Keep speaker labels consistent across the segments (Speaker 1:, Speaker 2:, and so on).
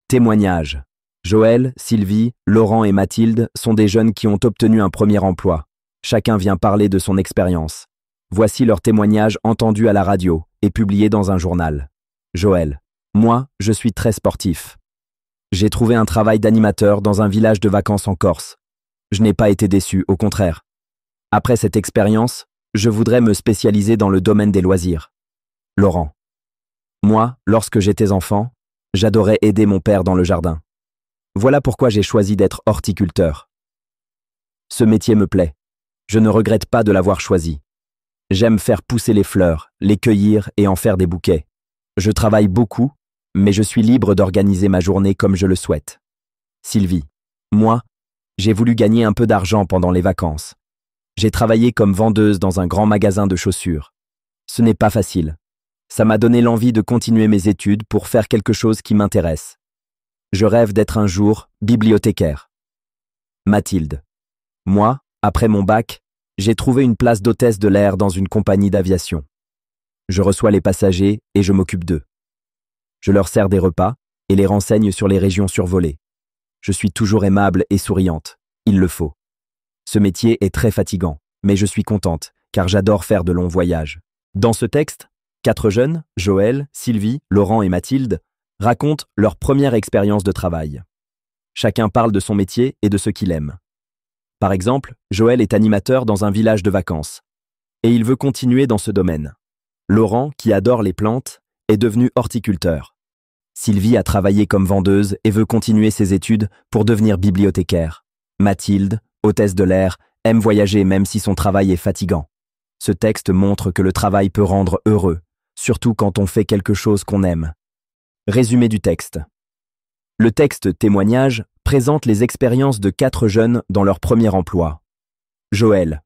Speaker 1: Témoignages. Joël, Sylvie, Laurent et Mathilde sont des jeunes qui ont obtenu un premier emploi. Chacun vient parler de son expérience. Voici leurs témoignages entendus à la radio et publiés dans un journal. Joël. Moi, je suis très sportif. J'ai trouvé un travail d'animateur dans un village de vacances en Corse. Je n'ai pas été déçu, au contraire. Après cette expérience, je voudrais me spécialiser dans le domaine des loisirs. Laurent. Moi, lorsque j'étais enfant, j'adorais aider mon père dans le jardin. Voilà pourquoi j'ai choisi d'être horticulteur. Ce métier me plaît. Je ne regrette pas de l'avoir choisi. J'aime faire pousser les fleurs, les cueillir et en faire des bouquets. Je travaille beaucoup, mais je suis libre d'organiser ma journée comme je le souhaite. Sylvie. Moi, j'ai voulu gagner un peu d'argent pendant les vacances. J'ai travaillé comme vendeuse dans un grand magasin de chaussures. Ce n'est pas facile. Ça m'a donné l'envie de continuer mes études pour faire quelque chose qui m'intéresse. Je rêve d'être un jour bibliothécaire. Mathilde. Moi, après mon bac, j'ai trouvé une place d'hôtesse de l'air dans une compagnie d'aviation. Je reçois les passagers et je m'occupe d'eux. Je leur sers des repas et les renseigne sur les régions survolées. Je suis toujours aimable et souriante. Il le faut. Ce métier est très fatigant, mais je suis contente, car j'adore faire de longs voyages. Dans ce texte, 4 jeunes, Joël, Sylvie, Laurent et Mathilde, racontent leur première expérience de travail. Chacun parle de son métier et de ce qu'il aime. Par exemple, Joël est animateur dans un village de vacances, et il veut continuer dans ce domaine. Laurent, qui adore les plantes, est devenu horticulteur. Sylvie a travaillé comme vendeuse et veut continuer ses études pour devenir bibliothécaire. Mathilde, hôtesse de l'air, aime voyager même si son travail est fatigant. Ce texte montre que le travail peut rendre heureux, surtout quand on fait quelque chose qu'on aime. Résumé du texte. Le texte témoignage présente les expériences de 4 jeunes dans leur premier emploi. Joël.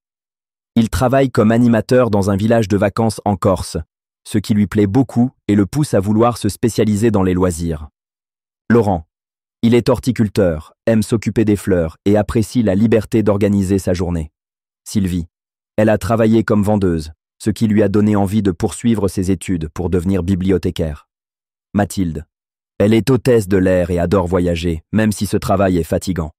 Speaker 1: Il travaille comme animateur dans un village de vacances en Corse, ce qui lui plaît beaucoup et le pousse à vouloir se spécialiser dans les loisirs. Laurent. Il est horticulteur, aime s'occuper des fleurs et apprécie la liberté d'organiser sa journée. Sylvie. Elle a travaillé comme vendeuse, ce qui lui a donné envie de poursuivre ses études pour devenir bibliothécaire. Mathilde. Elle est hôtesse de l'air et adore voyager, même si ce travail est fatigant.